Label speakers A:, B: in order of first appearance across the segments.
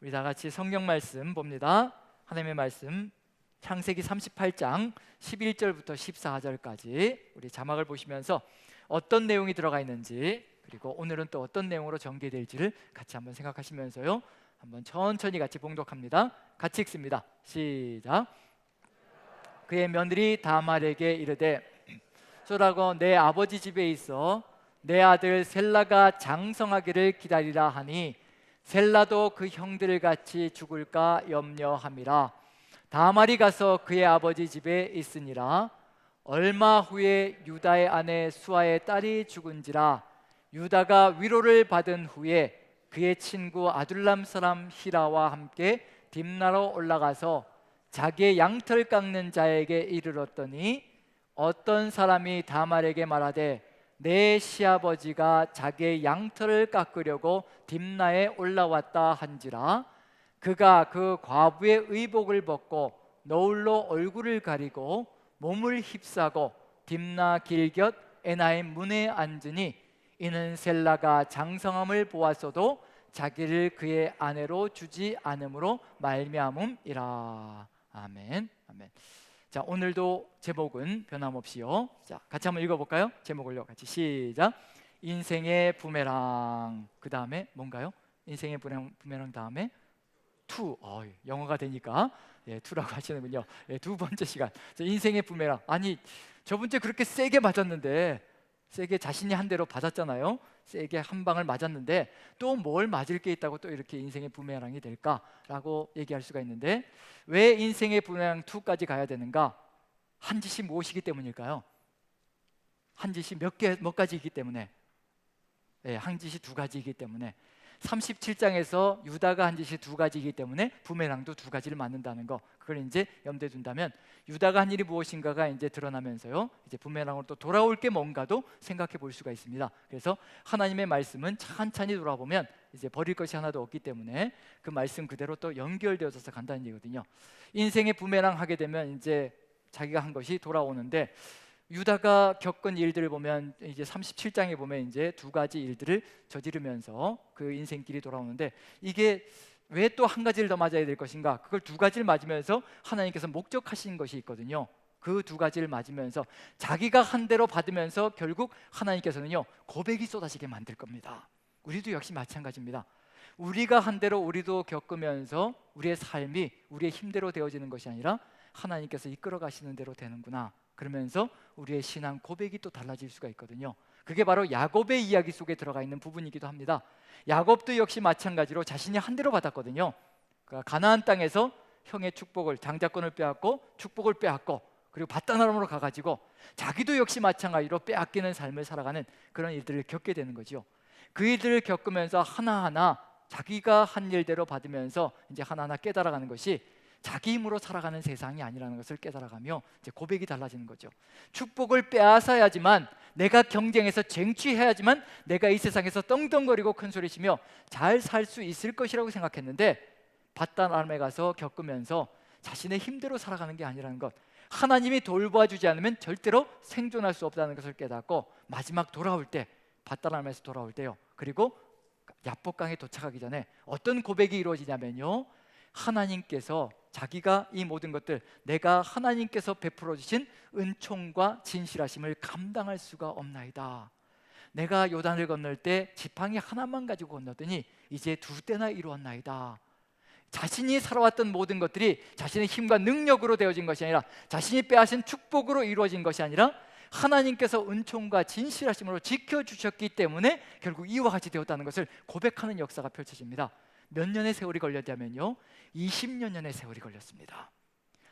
A: 우리 다 같이 성경 말씀 봅니다. 하나님의 말씀 창세기 38장 11절부터 14절까지 우리 자막을 보시면서 어떤 내용이 들어가 있는지, 그리고 오늘은 또 어떤 내용으로 전개될지를 같이 한번 생각하시면서요, 한번 천천히 같이 봉독합니다. 같이 읽습니다. 시작. 그의 며느리 다말에게 이르되, 소라고 내 아버지 집에 있어 내 아들 셀라가 장성하기를 기다리라 하니 셀라도 그 형들을 같이 죽을까 염려함이라. 다말이 가서 그의 아버지 집에 있으니라. 얼마 후에 유다의 아내 수아의 딸이 죽은지라. 유다가 위로를 받은 후에 그의 친구 아둘람 사람 히라와 함께 딥나로 올라가서 자기의 양털 깎는 자에게 이르렀더니 어떤 사람이 다말에게 말하되, 내 시아버지가 자기의 양털을 깎으려고 딥나에 올라왔다 한지라. 그가 그 과부의 의복을 벗고 너울로 얼굴을 가리고 몸을 휩싸고 딥나 길곁 에나임 문에 앉으니 이는 셀라가 장성함을 보았어도 자기를 그의 아내로 주지 않음으로 말미암음이라. 아멘. 아멘. 자, 오늘도 제목은 변함없이요. 자, 같이 한번 읽어볼까요? 제목을요. 같이 시작. 인생의 부메랑. 그 다음에 뭔가요? 인생의 부메랑 다음에 투. 영어가 되니까 투라고 하시는군요. 두 번째 시간. 자, 인생의 부메랑. 아니, 저번 주에 그렇게 세게 맞았는데, 세게 자신이 한 대로 받았잖아요. 세게 한 방을 맞았는데 또 뭘 맞을 게 있다고 또 이렇게 인생의 부메랑이 될까라고 얘기할 수가 있는데, 왜 인생의 부메랑 2까지 가야 되는가? 한 짓이 무엇이기 때문일까요? 한 짓이 몇 가지이기 때문에, 한 짓이 두 가지이기 때문에, 37장에서 유다가 한 짓이 두 가지이기 때문에 부메랑도 두 가지를 맞는다는 거, 그걸 이제 염두에 둔다면 유다가 한 일이 무엇인가가 이제 드러나면서요, 이제 부메랑으로 또 돌아올 게 뭔가도 생각해 볼 수가 있습니다. 그래서 하나님의 말씀은 찬찬히 돌아보면 이제 버릴 것이 하나도 없기 때문에 그 말씀 그대로 또 연결되어서 간다는 얘기거든요. 인생의 부메랑 하게 되면 이제 자기가 한 것이 돌아오는데, 유다가 겪은 일들을 보면 이제 37장에 보면 이제 두 가지 일들을 저지르면서 그 인생길이 돌아오는데, 이게 왜 또 한 가지를 더 맞아야 될 것인가? 그걸 두 가지를 맞으면서 하나님께서 목적하신 것이 있거든요. 그 두 가지를 맞으면서 자기가 한 대로 받으면서 결국 하나님께서는요, 고백이 쏟아지게 만들 겁니다. 우리도 역시 마찬가지입니다. 우리가 한 대로 우리도 겪으면서 우리의 삶이 우리의 힘대로 되어지는 것이 아니라 하나님께서 이끌어 가시는 대로 되는구나, 그러면서 우리의 신앙 고백이 또 달라질 수가 있거든요. 그게 바로 야곱의 이야기 속에 들어가 있는 부분이기도 합니다. 야곱도 역시 마찬가지로 자신이 한 대로 받았거든요. 그러니까 가나안 땅에서 형의 축복을, 장자권을 빼앗고 축복을 빼앗고, 그리고 밧단아람으로 가가지고 자기도 역시 마찬가지로 빼앗기는 삶을 살아가는 그런 일들을 겪게 되는 거죠. 그 일들을 겪으면서 하나하나 자기가 한 일대로 받으면서 이제 하나하나 깨달아가는 것이 자기 힘으로 살아가는 세상이 아니라는 것을 깨달아가며 이제 고백이 달라지는 거죠. 축복을 빼앗아야지만, 내가 경쟁해서 쟁취해야지만 내가 이 세상에서 떵떵거리고 큰소리치며 잘 살 수 있을 것이라고 생각했는데, 밧단아람에 가서 겪으면서 자신의 힘대로 살아가는 게 아니라는 것, 하나님이 돌봐주지 않으면 절대로 생존할 수 없다는 것을 깨닫고, 마지막 돌아올 때, 밧단아람에서 돌아올 때요, 그리고 야복강에 도착하기 전에 어떤 고백이 이루어지냐면요, 하나님께서 자기가 이 모든 것들, 내가 하나님께서 베풀어 주신 은총과 진실하심을 감당할 수가 없나이다. 내가 요단을 건널 때 지팡이 하나만 가지고 건너더니 이제 두 대나 이루었나이다. 자신이 살아왔던 모든 것들이 자신의 힘과 능력으로 되어진 것이 아니라, 자신이 빼앗은 축복으로 이루어진 것이 아니라 하나님께서 은총과 진실하심으로 지켜주셨기 때문에 결국 이와 같이 되었다는 것을 고백하는 역사가 펼쳐집니다. 몇 년의 세월이 걸렸냐면요, 20여 년의 세월이 걸렸습니다.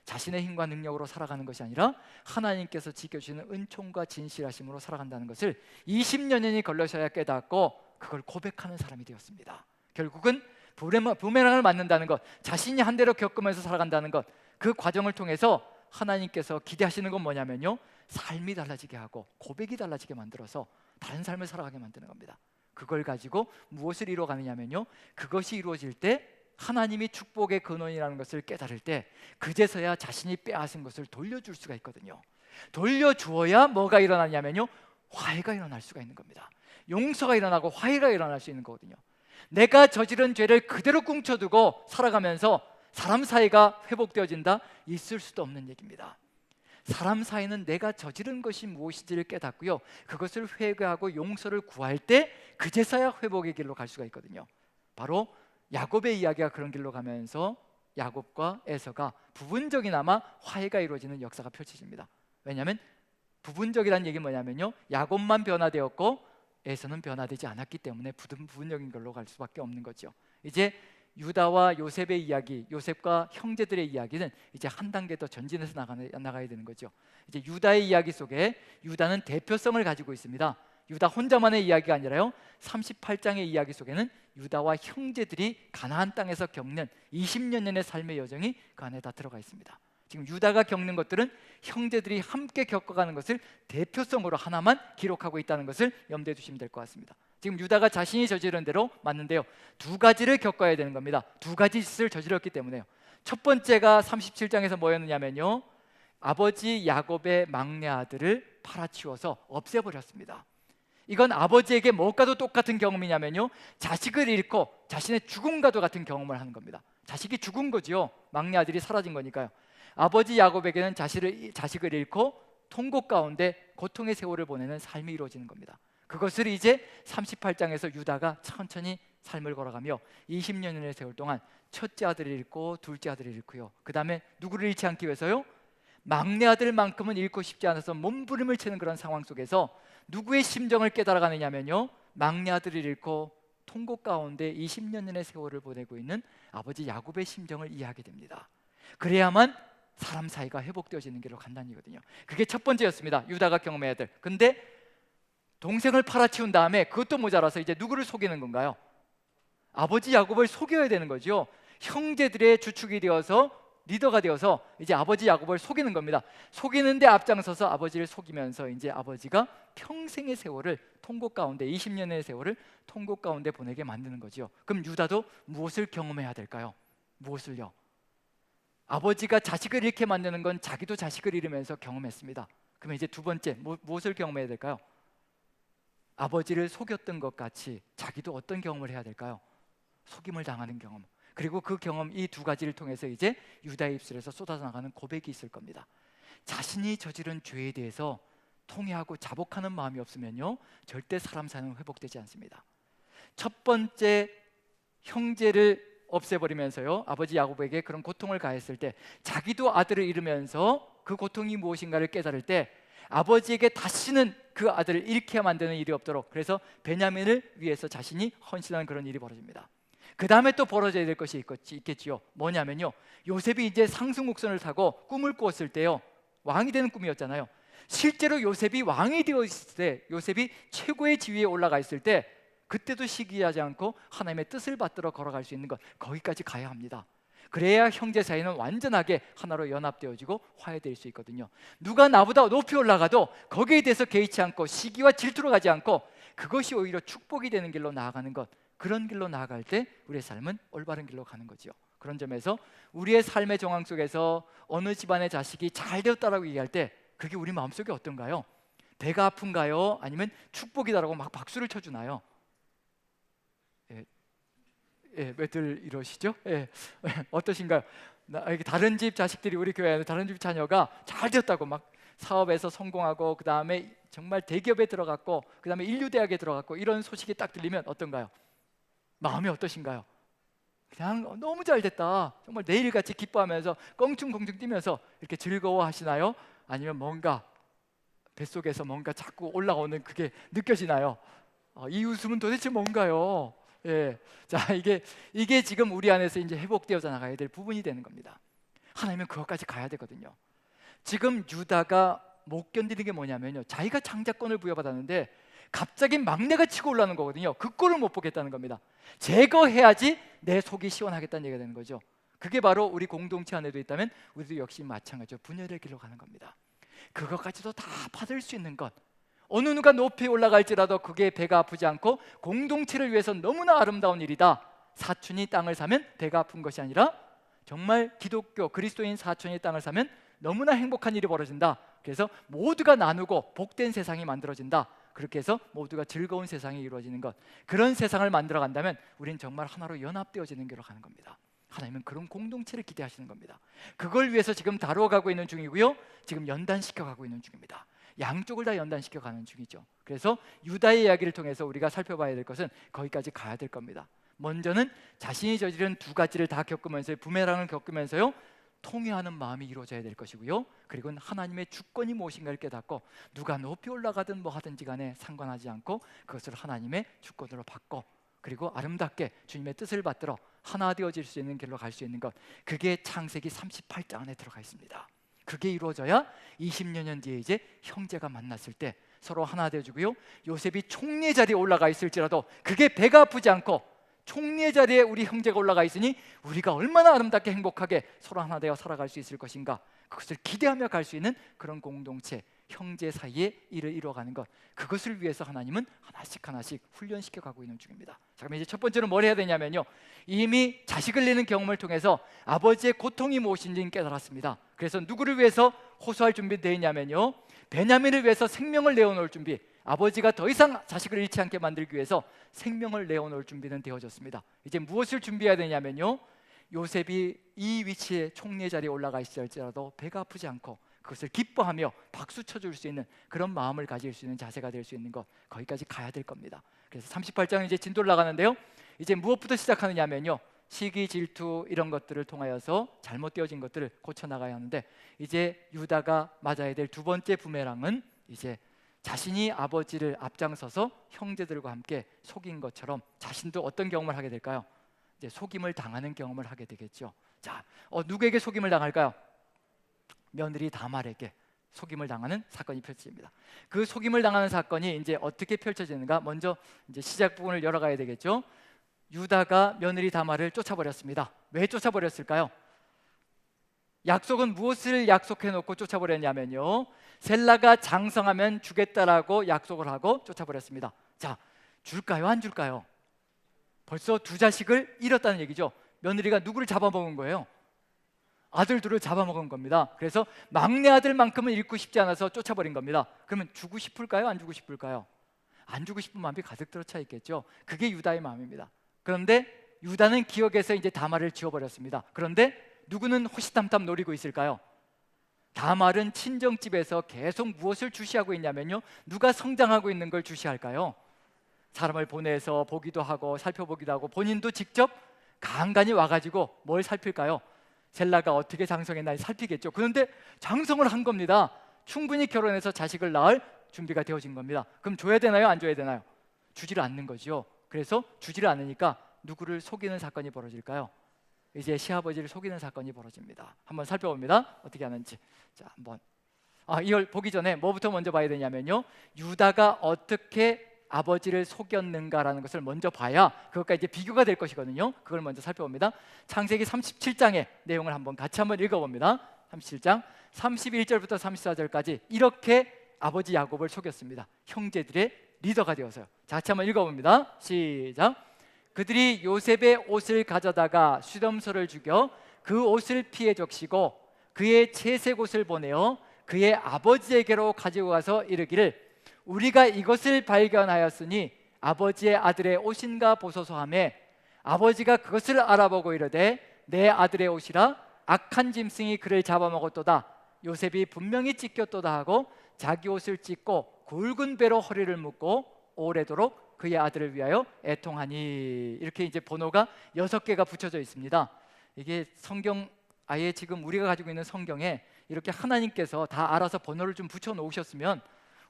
A: 자신의 힘과 능력으로 살아가는 것이 아니라 하나님께서 지켜주시는 은총과 진실하심으로 살아간다는 것을 20여 년이 걸려서야 깨닫고 그걸 고백하는 사람이 되었습니다. 결국은 부메랑을 맞는다는 것, 자신이 한 대로 겪으면서 살아간다는 것, 그 과정을 통해서 하나님께서 기대하시는 건 뭐냐면요, 삶이 달라지게 하고 고백이 달라지게 만들어서 다른 삶을 살아가게 만드는 겁니다. 그걸 가지고 무엇을 이루어가느냐면요, 그것이 이루어질 때 하나님이 축복의 근원이라는 것을 깨달을 때 그제서야 자신이 빼앗은 것을 돌려줄 수가 있거든요. 돌려주어야 뭐가 일어나냐면요, 화해가 일어날 수가 있는 겁니다. 용서가 일어나고 화해가 일어날 수 있는 거거든요. 내가 저지른 죄를 그대로 꿍쳐두고 살아가면서 사람 사이가 회복되어진다? 있을 수도 없는 얘기입니다. 사람 사이는 내가 저지른 것이 무엇인지를 깨닫고요, 그것을 회개하고 용서를 구할 때 그제서야 회복의 길로 갈 수가 있거든요. 바로 야곱의 이야기가 그런 길로 가면서 야곱과 에서가 부분적이나마 화해가 이루어지는 역사가 펼쳐집니다. 왜냐하면 부분적이라는 얘기는 뭐냐면요, 야곱만 변화되었고 에서는 변화되지 않았기 때문에 부분적인 걸로 갈 수밖에 없는 거죠. 이제 유다와 요셉의 이야기, 요셉과 형제들의 이야기는 이제 한 단계 더 전진해서 나가야 되는 거죠. 이제 유다의 이야기 속에 유다는 대표성을 가지고 있습니다. 유다 혼자만의 이야기가 아니라요, 38장의 이야기 속에는 유다와 형제들이 가나안 땅에서 겪는 20년의 삶의 여정이 그 안에 다 들어가 있습니다. 지금 유다가 겪는 것들은 형제들이 함께 겪어가는 것을 대표성으로 하나만 기록하고 있다는 것을 염두에 두시면 될 것 같습니다. 지금 유다가 자신이 저지른 대로 맞는데요, 두 가지를 겪어야 되는 겁니다. 두 가지 짓을 저질렀기 때문에요. 첫 번째가 37장에서 뭐였느냐면요, 아버지 야곱의 막내 아들을 팔아치워서 없애버렸습니다. 이건 아버지에게 뭐과도 똑같은 경험이냐면요, 자식을 잃고 자신의 죽음과도 같은 경험을 하는 겁니다. 자식이 죽은 거죠. 막내 아들이 사라진 거니까요. 아버지 야곱에게는 자식을 잃고 통고 가운데 고통의 세월을 보내는 삶이 이루어지는 겁니다. 그것을 이제 38장에서 유다가 천천히 삶을 걸어가며 20년의 세월 동안 첫째 아들을 잃고 둘째 아들을 잃고요, 그 다음에 누구를 잃지 않기 위해서요, 막내 아들만큼은 잃고 싶지 않아서 몸부림을 치는 그런 상황 속에서 누구의 심정을 깨달아가느냐면요, 막내 아들을 잃고 통고 가운데 20년의 세월을 보내고 있는 아버지 야곱의 심정을 이해하게 됩니다. 그래야만 사람 사이가 회복되어지는 길로 간다는 얘기거든요. 그게 첫 번째였습니다. 유다가 경험해야 될. 근데 동생을 팔아치운 다음에 그것도 모자라서 이제 누구를 속이는 건가요? 아버지 야곱을 속여야 되는 거죠. 형제들의 주축이 되어서 리더가 되어서 이제 아버지 야곱을 속이는 겁니다. 속이는데 앞장서서 아버지를 속이면서 이제 아버지가 평생의 세월을 통고 가운데, 20년의 세월을 통고 가운데 보내게 만드는 거죠. 그럼 유다도 무엇을 경험해야 될까요? 무엇을요? 아버지가 자식을 잃게 만드는 건 자기도 자식을 잃으면서 경험했습니다. 그러면 이제 두 번째 무엇을 경험해야 될까요? 아버지를 속였던 것 같이 자기도 어떤 경험을 해야 될까요? 속임을 당하는 경험. 그리고 그 경험, 이 두 가지를 통해서 이제 유다의 입술에서 쏟아져 나가는 고백이 있을 겁니다. 자신이 저지른 죄에 대해서 통회하고 자복하는 마음이 없으면요, 절대 사람 사는 회복되지 않습니다. 첫 번째, 형제를 없애버리면서요, 아버지 야곱에게 그런 고통을 가했을 때 자기도 아들을 잃으면서 그 고통이 무엇인가를 깨달을 때 아버지에게 다시는 그 아들을 잃게 만드는 일이 없도록, 그래서 베냐민을 위해서 자신이 헌신하는 그런 일이 벌어집니다. 그 다음에 또 벌어져야 될 것이 있겠지요. 뭐냐면요, 요셉이 이제 상승곡선을 타고 꿈을 꾸었을 때요, 왕이 되는 꿈이었잖아요. 실제로 요셉이 왕이 되어 있을 때, 요셉이 최고의 지위에 올라가 있을 때, 그때도 시기하지 않고 하나님의 뜻을 받들어 걸어갈 수 있는 것, 거기까지 가야 합니다. 그래야 형제 사이는 완전하게 하나로 연합되어지고 화해될 수 있거든요. 누가 나보다 높이 올라가도 거기에 대해서 개의치 않고 시기와 질투로 가지 않고 그것이 오히려 축복이 되는 길로 나아가는 것, 그런 길로 나아갈 때 우리의 삶은 올바른 길로 가는 거죠. 그런 점에서 우리의 삶의 정황 속에서 어느 집안의 자식이 잘 되었다라고 얘기할 때 그게 우리 마음속에 어떤가요? 배가 아픈가요? 아니면 축복이다라고 막 박수를 쳐주나요? 왜들 이러시죠? 어떠신가요? 다른 집 자식들이, 우리 교회에 다른 집 자녀가 잘 되었다고 막 사업에서 성공하고 그 다음에 정말 대기업에 들어갔고 그 다음에 인류대학에 들어갔고 이런 소식이 딱 들리면 어떤가요? 마음이 어떠신가요? 그냥 너무 잘 됐다, 정말 내일같이 기뻐하면서 껑충껑충 뛰면서 이렇게 즐거워하시나요? 아니면 뭔가 뱃속에서 뭔가 자꾸 올라오는 그게 느껴지나요? 이 웃음은 도대체 뭔가요? 자, 이게 지금 우리 안에서 이제 회복되어져 나가야 될 부분이 되는 겁니다. 하나님은 그것까지 가야 되거든요. 지금 유다가 못 견디는 게 뭐냐면요, 자기가 장자권을 부여받았는데 갑자기 막내가 치고 올라오는 거거든요. 그 꼴을 못 보겠다는 겁니다. 제거해야지 내 속이 시원하겠다는 얘기가 되는 거죠. 그게 바로 우리 공동체 안에도 있다면 우리도 역시 마찬가지로 분열의 길로 가는 겁니다. 그것까지도 다 받을 수 있는 것, 어느 누가 높이 올라갈지라도 그게 배가 아프지 않고 공동체를 위해서 너무나 아름다운 일이다. 사촌이 땅을 사면 배가 아픈 것이 아니라 정말 기독교 그리스도인 사촌이 땅을 사면 너무나 행복한 일이 벌어진다. 그래서 모두가 나누고 복된 세상이 만들어진다. 그렇게 해서 모두가 즐거운 세상이 이루어지는 것, 그런 세상을 만들어 간다면 우린 정말 하나로 연합되어지는 길로 가는 겁니다. 하나님은 그런 공동체를 기대하시는 겁니다. 그걸 위해서 지금 다뤄가고 있는 중이고요, 지금 연단시켜 가고 있는 중입니다. 양쪽을 다 연단시켜 가는 중이죠. 그래서 유다의 이야기를 통해서 우리가 살펴봐야 될 것은 거기까지 가야 될 겁니다. 먼저는 자신이 저지른 두 가지를 다 겪으면서, 부메랑을 겪으면서요, 통회하는 마음이 이루어져야 될 것이고요, 그리고 하나님의 주권이 무엇인가를 깨닫고 누가 높이 올라가든 뭐 하든지 간에 상관하지 않고 그것을 하나님의 주권으로 받고, 그리고 아름답게 주님의 뜻을 받들어 하나 되어질 수 있는 길로 갈 수 있는 것, 그게 창세기 38장 안에 들어가 있습니다. 그게 이루어져야 20여 년 뒤에 이제 형제가 만났을 때 서로 하나 되어주고요, 요셉이 총리의 자리에 올라가 있을지라도 그게 배가 아프지 않고 총리의 자리에 우리 형제가 올라가 있으니 우리가 얼마나 아름답게 행복하게 서로 하나 되어 살아갈 수 있을 것인가, 그것을 기대하며 갈 수 있는 그런 공동체, 형제 사이에 일을 이루어가는 것, 그것을 위해서 하나님은 하나씩 하나씩 훈련시켜 가고 있는 중입니다. 자, 그럼 이제 첫 번째로 뭘 해야 되냐면요, 이미 자식을 내는 경험을 통해서 아버지의 고통이 무엇인지 깨달았습니다. 그래서 누구를 위해서 호소할 준비되어 있냐면요, 베냐민을 위해서 생명을 내어놓을 준비, 아버지가 더 이상 자식을 잃지 않게 만들기 위해서 생명을 내어놓을 준비는 되어졌습니다. 이제 무엇을 준비해야 되냐면요, 요셉이 이 위치에 총리의 자리에 올라가 있을지라도 배가 아프지 않고 그것을 기뻐하며 박수 쳐줄 수 있는 그런 마음을 가질 수 있는 자세가 될 수 있는 것, 거기까지 가야 될 겁니다. 그래서 38장은 이제 진도를 나가는데요, 이제 무엇부터 시작하느냐면요, 시기, 질투 이런 것들을 통하여서 잘못되어진 것들을 고쳐나가야 하는데, 이제 유다가 맞아야 될 두 번째 부메랑은 이제 자신이 아버지를 앞장서서 형제들과 함께 속인 것처럼 자신도 어떤 경험을 하게 될까요? 이제 속임을 당하는 경험을 하게 되겠죠. 자, 누구에게 속임을 당할까요? 며느리 다말에게 속임을 당하는 사건이 펼쳐집니다. 그 속임을 당하는 사건이 이제 어떻게 펼쳐지는가, 먼저 이제 시작 부분을 열어가야 되겠죠. 유다가 며느리 다말을 쫓아버렸습니다. 왜 쫓아버렸을까요? 약속은 무엇을 약속해 놓고 쫓아버렸냐면요, 셀라가 장성하면 주겠다라고 약속을 하고 쫓아버렸습니다. 자, 줄까요 안 줄까요? 벌써 두 자식을 잃었다는 얘기죠. 며느리가 누구를 잡아먹은 거예요? 아들 둘을 잡아먹은 겁니다. 그래서 막내 아들만큼은 잃고 싶지 않아서 쫓아버린 겁니다. 그러면 주고 싶을까요 안 주고 싶을까요? 안 주고 싶은 마음이 가득 들어차 있겠죠. 그게 유다의 마음입니다. 그런데 유다는 기억에서 이제 다말을 지워버렸습니다. 그런데 누구는 호시탐탐 노리고 있을까요? 다말은 친정집에서 계속 무엇을 주시하고 있냐면요, 누가 성장하고 있는 걸 주시할까요? 사람을 보내서 보기도 하고 살펴보기도 하고 본인도 직접 간간히 와가지고 뭘 살필까요? 셀라가 어떻게 장성했나 살피겠죠. 그런데 장성을 한 겁니다. 충분히 결혼해서 자식을 낳을 준비가 되어진 겁니다. 그럼 줘야 되나요 안 줘야 되나요? 주지를 않는 거죠. 그래서 주지를 않으니까 누구를 속이는 사건이 벌어질까요? 이제 시아버지를 속이는 사건이 벌어집니다. 한번 살펴봅니다. 어떻게 하는지. 자, 한번 이걸 보기 전에 뭐부터 먼저 봐야 되냐면요, 유다가 어떻게 아버지를 속였는가라는 것을 먼저 봐야 그것과 이제 비교가 될 것이거든요. 그걸 먼저 살펴봅니다. 창세기 37장의 내용을 같이 한번 읽어봅니다. 37장 31절부터 34절까지 이렇게 아버지 야곱을 속였습니다. 형제들의 리더가 되어서요. 자, 같이 한번 읽어봅니다. 시작. 그들이 요셉의 옷을 가져다가 수렴소를 죽여 그 옷을 피해 적시고 그의 채색 옷을 보내어 그의 아버지에게로 가지고 가서 이르기를 우리가 이것을 발견하였으니 아버지의 아들의 옷인가 보소서 하며 아버지가 그것을 알아보고 이르되 내 아들의 옷이라 악한 짐승이 그를 잡아먹었도다. 요셉이 분명히 찢겼도다 하고 자기 옷을 찢고 굵은 배로 허리를 묶고 오래도록 그의 아들을 위하여 애통하니. 이렇게 이제 번호가 6개가 붙여져 있습니다. 이게 성경 아예 지금 우리가 가지고 있는 성경에 이렇게 하나님께서 다 알아서 번호를 좀 붙여 놓으셨으면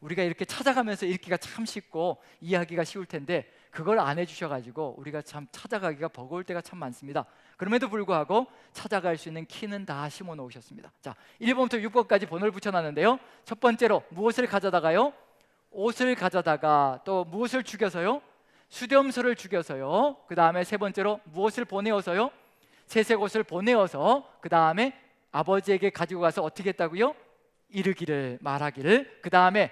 A: 우리가 이렇게 찾아가면서 읽기가 참 쉽고 이해하기가 쉬울 텐데 그걸 안 해주셔가지고 우리가 참 찾아가기가 버거울 때가 참 많습니다. 그럼에도 불구하고 찾아갈 수 있는 키는 다 심어 놓으셨습니다. 자, 1번부터 6번까지 번호를 붙여놨는데요, 첫 번째로 무엇을 가져다가요? 옷을 가져다가, 또 무엇을 죽여서요? 수렴소를 죽여서요. 그 다음에 세 번째로 무엇을 보내어서요? 채색 옷을 보내어서 그 다음에 아버지에게 가지고 가서 어떻게 했다고요? 이르기를, 말하기를. 그 다음에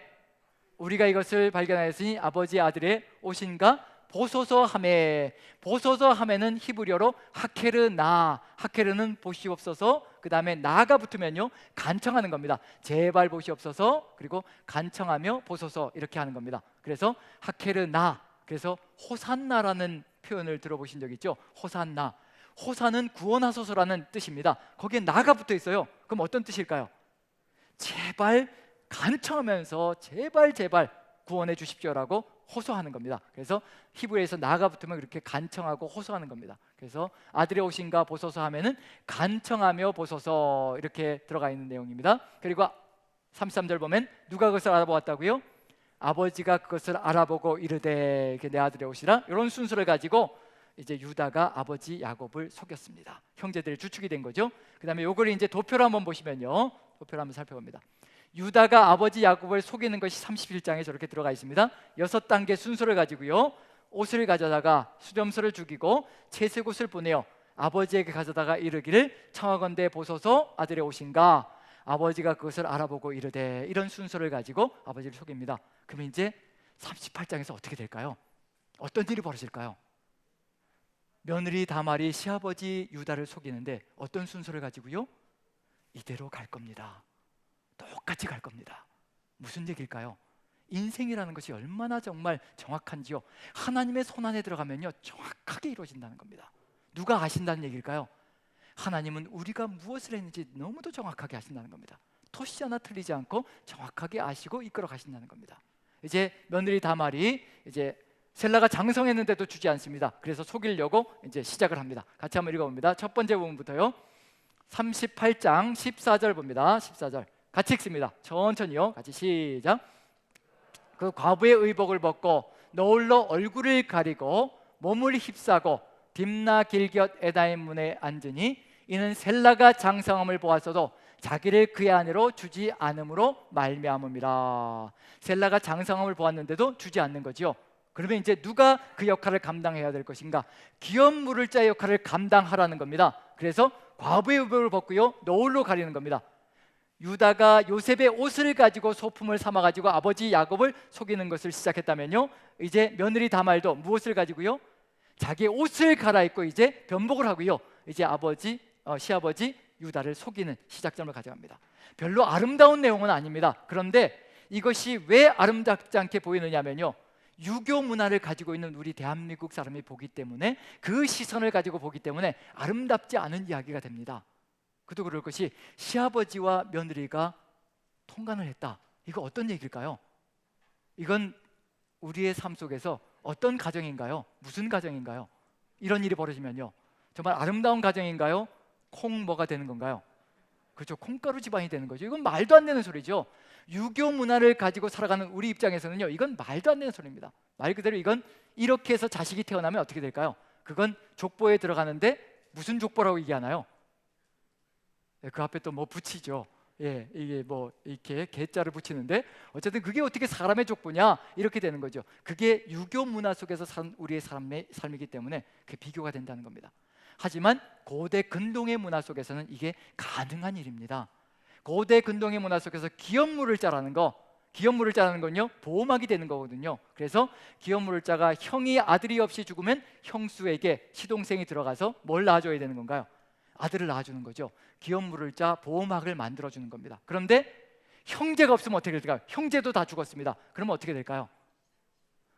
A: 우리가 이것을 발견하였으니 아버지의 아들의 옷인가 보소서 하매. 보소서 하매는 히브리어로 하케르나. 하케르는 보시옵소서. 그 다음에 나가 붙으면요 간청하는 겁니다. 제발 보시옵소서. 그리고 간청하며 보소서 이렇게 하는 겁니다. 그래서 하케르나. 그래서 호산나라는 표현을 들어보신 적 있죠? 호산나. 호산은 구원하소서라는 뜻입니다. 거기에 나가 붙어 있어요. 그럼 어떤 뜻일까요? 제발 간청하면서 제발 구원해 주십시오라고 호소하는 겁니다. 그래서 히브리에서 나가 붙으면 그렇게 간청하고 호소하는 겁니다. 그래서 아들의 오신가 보소서 하면은 간청하며 보소서 이렇게 들어가 있는 내용입니다. 그리고 33절 보면 누가 그것을 알아보았다고요? 아버지가 그것을 알아보고 이르되 내 아들의 오시라. 이런 순서를 가지고 이제 유다가 아버지 야곱을 속였습니다. 형제들의 주축이 된 거죠. 그 다음에 요걸 이제 도표를 한번 보시면요, 도표를 한번 살펴봅니다. 유다가 아버지 야곱을 속이는 것이 31장에 저렇게 들어가 있습니다. 6단계 순서를 가지고요, 옷을 가져다가 수렴소를 죽이고 채색 옷을 보내어 아버지에게 가져다가 이르기를 청하건대 보소서 아들의 옷인가. 아버지가 그것을 알아보고 이르되. 이런 순서를 가지고 아버지를 속입니다. 그러면 이제 38장에서 어떻게 될까요? 어떤 일이 벌어질까요? 며느리 다말이 시아버지 유다를 속이는데 어떤 순서를 가지고요? 이대로 갈 겁니다. 똑같이 갈 겁니다. 무슨 얘기일까요? 인생이라는 것이 얼마나 정말 정확한지요, 하나님의 손 안에 들어가면요 정확하게 이루어진다는 겁니다. 누가 아신다는 얘기일까요? 하나님은 우리가 무엇을 했는지 너무도 정확하게 아신다는 겁니다. 토시 하나 틀리지 않고 정확하게 아시고 이끌어 가신다는 겁니다. 이제 며느리 다말이 이제 셀라가 장성했는데도 주지 않습니다. 그래서 속이려고 이제 시작을 합니다. 같이 한번 읽어봅니다. 첫 번째 부분부터요, 38장 14절 봅니다. 14절 같이 읽습니다. 천천히요. 같이 시작. 그 과부의 의복을 벗고 너울로 얼굴을 가리고 몸을 휩싸고 딥나 길곁 에다임 문에 앉으니 이는 셀라가 장성함을 보았어도 자기를 그의 아내로 주지 않음으로 말미암음이라. 셀라가 장성함을 보았는데도 주지 않는 거지요. 그러면 이제 누가 그 역할을 감당해야 될 것인가? 기업 물을 자의 역할을 감당하라는 겁니다. 그래서 과부의 의복을 벗고요 너울로 가리는 겁니다. 유다가 요셉의 옷을 가지고 소품을 삼아 가지고 아버지 야곱을 속이는 것을 시작했다면요, 이제 며느리 다말도 무엇을 가지고요? 자기의 옷을 갈아입고 이제 변복을 하고요, 이제 시아버지 유다를 속이는 시작점을 가져갑니다. 별로 아름다운 내용은 아닙니다. 그런데 이것이 왜 아름답지 않게 보이느냐면요, 유교 문화를 가지고 있는 우리 대한민국 사람이 보기 때문에, 그 시선을 가지고 보기 때문에 아름답지 않은 이야기가 됩니다. 그도 그럴 것이 시아버지와 며느리가 통간을 했다. 이거 어떤 얘기일까요? 이건 우리의 삶 속에서 어떤 가정인가요? 무슨 가정인가요? 이런 일이 벌어지면요 정말 아름다운 가정인가요? 콩 뭐가 되는 건가요? 그렇죠, 콩가루 집안이 되는 거죠. 이건 말도 안 되는 소리죠. 유교 문화를 가지고 살아가는 우리 입장에서는요 이건 말도 안 되는 소리입니다. 말 그대로 이건 이렇게 해서 자식이 태어나면 어떻게 될까요? 그건 족보에 들어가는데 무슨 족보라고 얘기하나요? 그 앞에 또 뭐 붙이죠. 예, 이게 뭐 이렇게 개자를 붙이는데 어쨌든 그게 어떻게 사람의 족보냐, 이렇게 되는 거죠. 그게 유교 문화 속에서 산 우리의 삶의 삶이기 때문에 그게 비교가 된다는 겁니다. 하지만 고대 근동의 문화 속에서는 이게 가능한 일입니다. 고대 근동의 문화 속에서 기업물을 짜라는 건요 보호막이 되는 거거든요. 그래서 기업물을 짜가 형이 아들이 없이 죽으면 형수에게 시동생이 들어가서 뭘 낳아줘야 되는 건가요? 아들을 낳아주는 거죠. 기업물을 짜 보호막을 만들어주는 겁니다. 그런데 형제가 없으면 어떻게 될까요? 형제도 다 죽었습니다. 그러면 어떻게 될까요?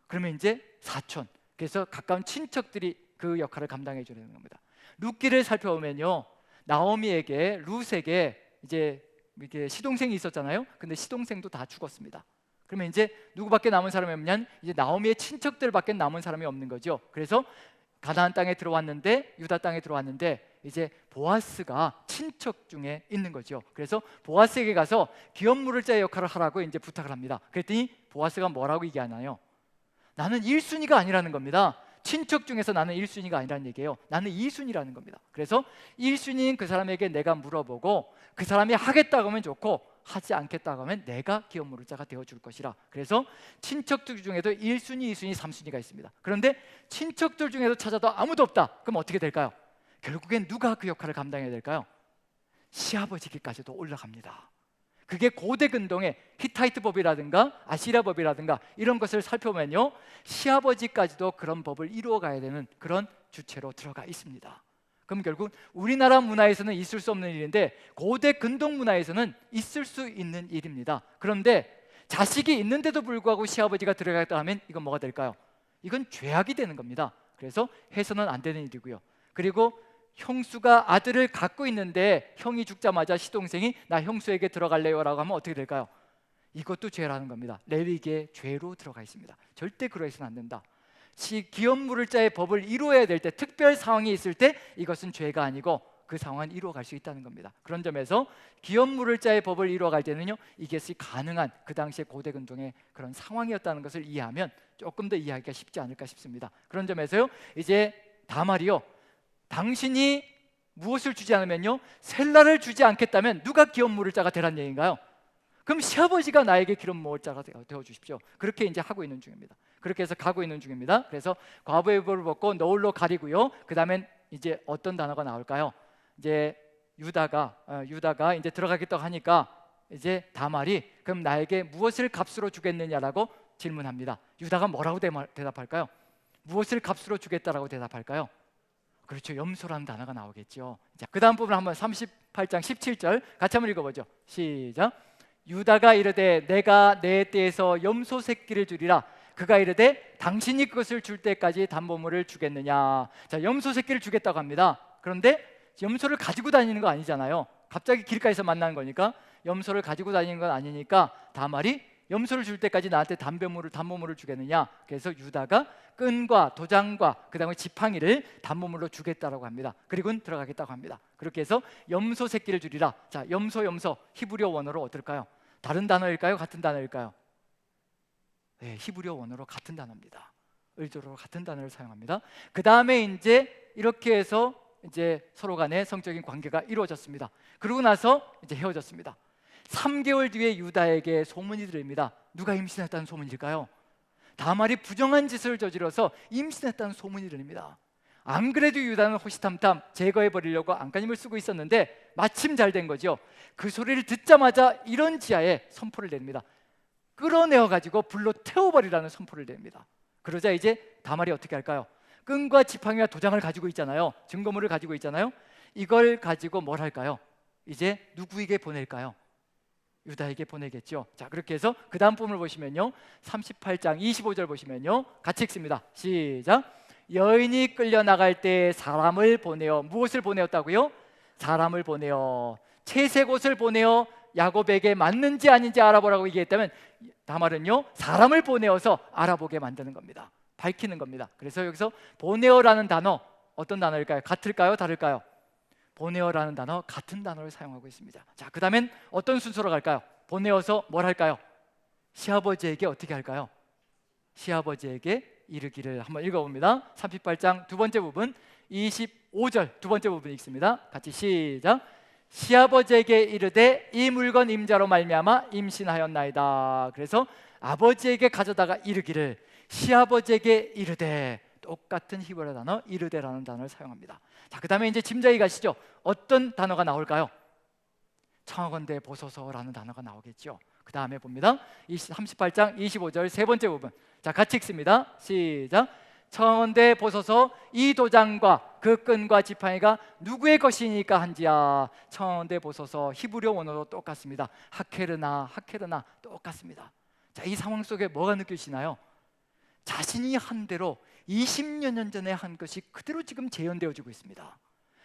A: 그러면 이제 사촌, 그래서 가까운 친척들이 그 역할을 감당해 줘야 되는 겁니다. 룻기를 살펴보면요, 나오미에게 룻에게 이제 이렇게 시동생이 있었잖아요. 근데 시동생도 다 죽었습니다. 그러면 이제 누구밖에 남은 사람이 없냐면 이제 나오미의 친척들밖에 남은 사람이 없는 거죠. 그래서 가나안 땅에 들어왔는데, 유다 땅에 들어왔는데 이제 보아스가 친척 중에 있는 거죠. 그래서 보아스에게 가서 기업물을 자의 역할을 하라고 이제 부탁을 합니다. 그랬더니 보아스가 뭐라고 얘기하나요? 나는 1순위가 아니라는 겁니다. 친척 중에서 나는 1순위가 아니라는 얘기예요. 나는 2순위라는 겁니다. 그래서 1순위인 그 사람에게 내가 물어보고 그 사람이 하겠다고 하면 좋고 하지 않겠다고 하면 내가 기업물을 자가 되어줄 것이라. 그래서 친척들 중에도 1순위, 2순위, 3순위가 있습니다. 그런데 친척들 중에도 찾아도 아무도 없다. 그럼 어떻게 될까요? 결국엔 누가 그 역할을 감당해야 될까요? 시아버지께까지도 올라갑니다. 그게 고대 근동의 히타이트 법이라든가 아시리아 법이라든가 이런 것을 살펴보면요, 시아버지까지도 그런 법을 이루어 가야 되는 그런 주체로 들어가 있습니다. 그럼 결국 우리나라 문화에서는 있을 수 없는 일인데 고대 근동 문화에서는 있을 수 있는 일입니다. 그런데 자식이 있는데도 불구하고 시아버지가 들어갔다 하면 이건 뭐가 될까요? 이건 죄악이 되는 겁니다. 그래서 해서는 안 되는 일이고요. 그리고 형수가 아들을 갖고 있는데 형이 죽자마자 시동생이 나 형수에게 들어갈래요 라고 하면 어떻게 될까요? 이것도 죄라는 겁니다. 레위기에 죄로 들어가 있습니다. 절대 그러해서는 안 된다. 기업물을자의 법을 이루어야 될 때, 특별 상황이 있을 때 이것은 죄가 아니고 그 상황은 이루어갈 수 있다는 겁니다. 그런 점에서 기업물을자의 법을 이루어갈 때는요, 이것이 가능한 그 당시의 고대 근동의 그런 상황이었다는 것을 이해하면 조금 더 이해하기가 쉽지 않을까 싶습니다. 그런 점에서요, 이제 다말이요, 당신이 무엇을 주지 않으면요, 셀라를 주지 않겠다면 누가 기업물을자가 되란 얘기인가요? 그럼 시아버지가 나에게 기업물을자가 되어 주십시오. 그렇게 이제 하고 있는 중입니다. 그렇게 해서 가고 있는 중입니다. 그래서 과부의 입을 벗고 너울로 가리고요. 그 다음엔 이제 어떤 단어가 나올까요? 이제 유다가 이제 들어가겠다고 하니까 이제 다말이 그럼 나에게 무엇을 값으로 주겠느냐라고 질문합니다. 유다가 뭐라고 대답할까요? 무엇을 값으로 주겠다라고 대답할까요? 그렇죠, 염소라는 단어가 나오겠죠. 자, 그 다음 부분 한번 38장 17절 같이 한번 읽어보죠. 시작. 유다가 이르되 내가 내 떼에서 염소 새끼를 주리라. 그가 이르되 당신이 그것을 줄 때까지 담보물을 주겠느냐. 자, 염소 새끼를 주겠다고 합니다. 그런데 염소를 가지고 다니는 거 아니잖아요. 갑자기 길가에서 만나는 거니까 염소를 가지고 다니는 건 아니니까 다말이 염소를 줄 때까지 나한테 담보물을 주겠느냐. 그래서 유다가 끈과 도장과 그 다음에 지팡이를 담보물로 주겠다라고 합니다. 그리고는 들어가겠다고 합니다. 그렇게 해서 염소 새끼를 주리라. 자, 염소 히브리어 원어로 어떨까요? 다른 단어일까요? 같은 단어일까요? 네, 히브리어 원어로 같은 단어입니다. 의도로 같은 단어를 사용합니다. 그 다음에 이제 이렇게 해서 이제 서로 간에 성적인 관계가 이루어졌습니다. 그러고 나서 이제 헤어졌습니다. 3개월 뒤에 유다에게 소문이 들립니다. 누가 임신했다는 소문일까요? 다말이 부정한 짓을 저질러서 임신했다는 소문이 들립니다. 안 그래도 유다는 호시탐탐 제거해버리려고 안간힘을 쓰고 있었는데 마침 잘 된 거죠. 그 소리를 듣자마자 이런 지하에 선포를 냅니다. 끌어내어가지고 불로 태워버리라는 선포를 냅니다. 그러자 이제 다말이 어떻게 할까요? 끈과 지팡이와 도장을 가지고 있잖아요. 증거물을 가지고 있잖아요. 이걸 가지고 뭘 할까요? 이제 누구에게 보낼까요? 유다에게 보내겠죠. 자, 그렇게 해서 그 다음 부분을 보시면요, 38장 25절 보시면요, 같이 읽습니다. 시작. 여인이 끌려나갈 때 사람을 보내어, 무엇을 보내었다고요? 사람을 보내어 채색 옷을 보내어 야곱에게 맞는지 아닌지 알아보라고 얘기했다면 다말은요, 사람을 보내어서 알아보게 만드는 겁니다. 밝히는 겁니다. 그래서 여기서 보내어라는 단어, 어떤 단어일까요? 같을까요? 다를까요? 보내어라는 단어, 같은 단어를 사용하고 있습니다. 자, 그 다음엔 어떤 순서로 갈까요? 보내어서 뭘 할까요? 시아버지에게 어떻게 할까요? 시아버지에게 이르기를. 한번 읽어봅니다. 38장 두 번째 부분 25절 두 번째 부분 읽습니다. 같이 시작. 시아버지에게 이르되 이 물건 임자로 말미암아 임신하였나이다. 그래서 아버지에게 가져다가 이르기를, 시아버지에게 이르되, 똑같은 히브리어 단어 이르되라는 단어를 사용합니다. 자, 그 다음에 이제 짐작이 가시죠? 어떤 단어가 나올까요? 청하건대 보소서라는 단어가 나오겠죠. 그 다음에 봅니다. 38장 25절 세 번째 부분. 자, 같이 읽습니다. 시작. 청하건대 보소서 이 도장과 그 끈과 지팡이가 누구의 것이니까 한지야. 청하건대 보소서 히브리어 원어도 똑같습니다. 하케르나 똑같습니다. 자, 이 상황 속에 뭐가 느껴지나요? 자신이 한 대로 20여 년 전에 한 것이 그대로 지금 재현되어지고 있습니다.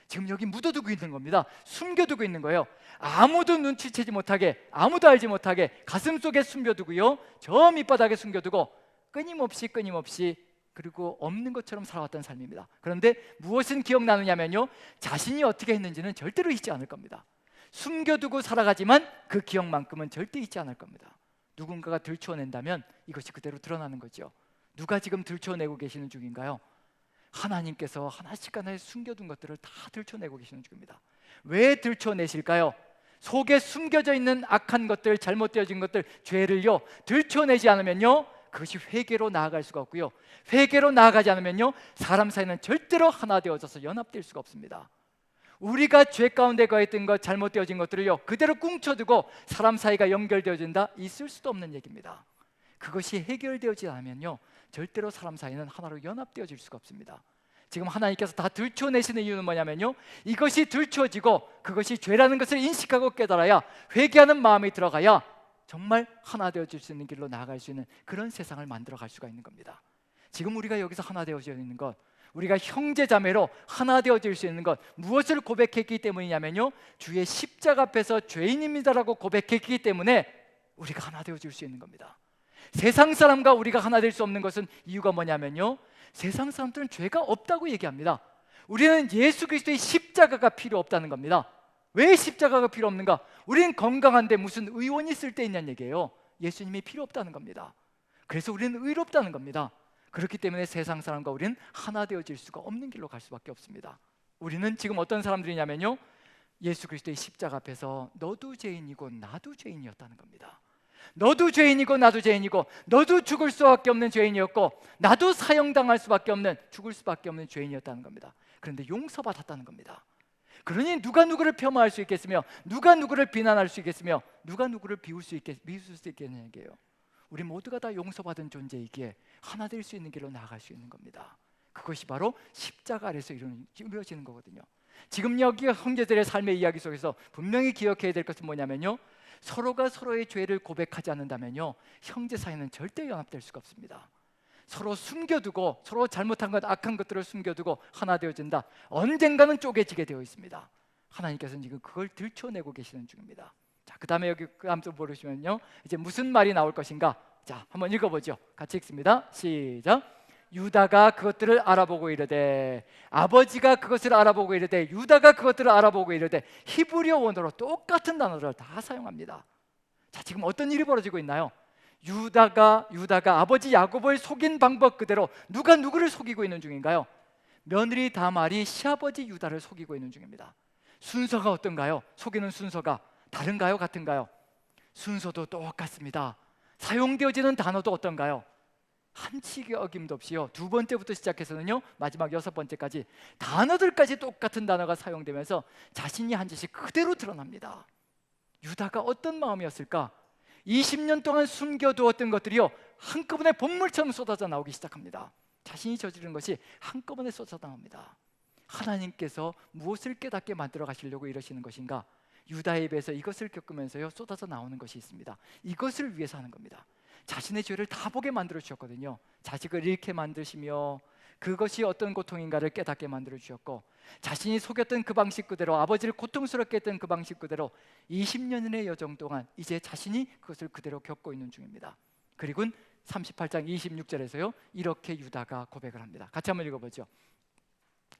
A: 지금 여기 묻어두고 있는 겁니다. 숨겨두고 있는 거예요. 아무도 눈치채지 못하게, 아무도 알지 못하게 가슴 속에 숨겨두고요, 저 밑바닥에 숨겨두고 끊임없이 그리고 없는 것처럼 살아왔던 삶입니다. 그런데 무엇은 기억나느냐면요, 자신이 어떻게 했는지는 절대로 잊지 않을 겁니다. 숨겨두고 살아가지만 그 기억만큼은 절대 잊지 않을 겁니다. 누군가가 들추어낸다면 이것이 그대로 드러나는 거죠. 누가 지금 들춰내고 계시는 중인가요? 하나님께서 하나씩 숨겨둔 것들을 다 들춰내고 계시는 중입니다. 왜 들춰내실까요? 속에 숨겨져 있는 악한 것들, 잘못되어진 것들, 죄를요 들춰내지 않으면요 그것이 회개로 나아갈 수가 없고요, 회개로 나아가지 않으면요 사람 사이는 절대로 하나 되어져서 연합될 수가 없습니다. 우리가 죄 가운데 거했던 것, 잘못되어진 것들을요 그대로 꿍쳐두고 사람 사이가 연결되어진다? 있을 수도 없는 얘기입니다. 그것이 해결되어지지 않으면요 절대로 사람 사이는 하나로 연합되어질 수가 없습니다. 지금 하나님께서 다 들춰내시는 이유는 뭐냐면요, 이것이 들춰지고 그것이 죄라는 것을 인식하고 깨달아야 회개하는 마음이 들어가야 정말 하나 되어질 수 있는 길로 나아갈 수 있는 그런 세상을 만들어갈 수가 있는 겁니다. 지금 우리가 여기서 하나 되어져 있는 것, 우리가 형제자매로 하나 되어질 수 있는 것, 무엇을 고백했기 때문이냐면요, 주의 십자가 앞에서 죄인입니다라고 고백했기 때문에 우리가 하나 되어질 수 있는 겁니다. 세상 사람과 우리가 하나 될 수 없는 것은 이유가 뭐냐면요, 세상 사람들은 죄가 없다고 얘기합니다. 우리는 예수 그리스도의 십자가가 필요 없다는 겁니다. 왜 십자가가 필요 없는가? 우리는 건강한데 무슨 의원이 쓸 데 있냐는 얘기예요. 예수님이 필요 없다는 겁니다. 그래서 우리는 의롭다는 겁니다. 그렇기 때문에 세상 사람과 우리는 하나 되어질 수가 없는 길로 갈 수밖에 없습니다. 우리는 지금 어떤 사람들이냐면요, 예수 그리스도의 십자가 앞에서 너도 죄인이고 나도 죄인이었다는 겁니다. 너도 죄인이고 나도 죄인이고, 너도 죽을 수밖에 없는 죄인이었고 나도 사형당할 수밖에 없는, 죽을 수밖에 없는 죄인이었다는 겁니다. 그런데 용서받았다는 겁니다. 그러니 누가 누구를 폄하할 수 있겠으며, 누가 누구를 비난할 수 있겠으며, 누가 누구를 비울 수 있겠느냐 얘기예요. 우리 모두가 다 용서받은 존재이기에 하나 될 수 있는 길로 나아갈 수 있는 겁니다. 그것이 바로 십자가 아래서 이루어지는 거거든요. 지금 여기 형제들의 삶의 이야기 속에서 분명히 기억해야 될 것은 뭐냐면요, 서로가 서로의 죄를 고백하지 않는다면요 형제 사이는 절대 연합될 수가 없습니다. 서로 숨겨두고, 서로 잘못한 것, 악한 것들을 숨겨두고 하나 되어진다, 언젠가는 쪼개지게 되어 있습니다. 하나님께서는 지금 그걸 들춰내고 계시는 중입니다. 자, 그 다음에 여기 그 다음 또 보시면요, 이제 무슨 말이 나올 것인가? 자, 한번 읽어보죠. 같이 읽습니다. 시작. 유다가 그것들을 알아보고 이르되, 아버지가 그것을 알아보고 이르되, 유다가 그것들을 알아보고 이르되, 히브리어 원어로 똑같은 단어를 다 사용합니다. 자, 지금 어떤 일이 벌어지고 있나요? 유다가 아버지 야곱을 속인 방법 그대로 누가 누구를 속이고 있는 중인가요? 며느리 다말이 시아버지 유다를 속이고 있는 중입니다. 순서가 어떤가요? 속이는 순서가 다른가요? 같은가요? 순서도 똑같습니다. 사용되어지는 단어도 어떤가요? 한치의 어김도 없이요, 두 번째부터 시작해서는요 마지막 여섯 번째까지 단어들까지 똑같은 단어가 사용되면서 자신이 한 짓이 그대로 드러납니다. 유다가 어떤 마음이었을까? 20년 동안 숨겨두었던 것들이요 한꺼번에 본물처럼 쏟아져 나오기 시작합니다. 자신이 저지른 것이 한꺼번에 쏟아져 나옵니다. 하나님께서 무엇을 깨닫게 만들어 가시려고 이러시는 것인가? 유다의 입에서 이것을 겪으면서요 쏟아져 나오는 것이 있습니다. 이것을 위해서 하는 겁니다. 자신의 죄를 다 보게 만들어 주셨거든요. 자식을 잃게 만드시며 그것이 어떤 고통인가를 깨닫게 만들어 주셨고, 자신이 속였던 그 방식 그대로, 아버지를 고통스럽게 했던 그 방식 그대로 20년의 여정 동안 이제 자신이 그것을 그대로 겪고 있는 중입니다. 그리고 38장 26절에서요 이렇게 유다가 고백을 합니다. 같이 한번 읽어보죠.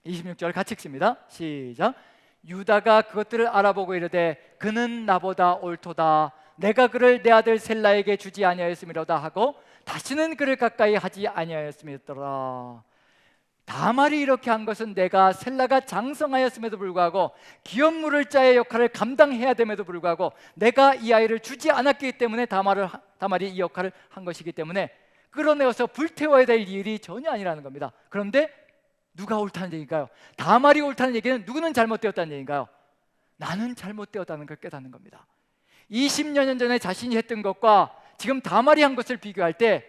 A: 26절 같이 읽습니다. 시작. 유다가 그것들을 알아보고 이르되, 그는 나보다 옳도다. 내가 그를 내 아들 셀라에게 주지 아니하였음이로다 하고 다시는 그를 가까이 하지 아니하였음이더라. 다말이 이렇게 한 것은 내가 셀라가 장성하였음에도 불구하고 기업 물을 자의 역할을 감당해야 됨에도 불구하고 내가 이 아이를 주지 않았기 때문에 다말이 이 역할을 한 것이기 때문에 끌어내어서 불태워야 될 일이 전혀 아니라는 겁니다. 그런데 누가 옳다는 얘기인가요? 다말이 옳다는 얘기는 누구는 잘못되었다는 얘기인가요? 나는 잘못되었다는 걸 깨닫는 겁니다. 20년 전에 자신이 했던 것과 지금 다말이 한 것을 비교할 때,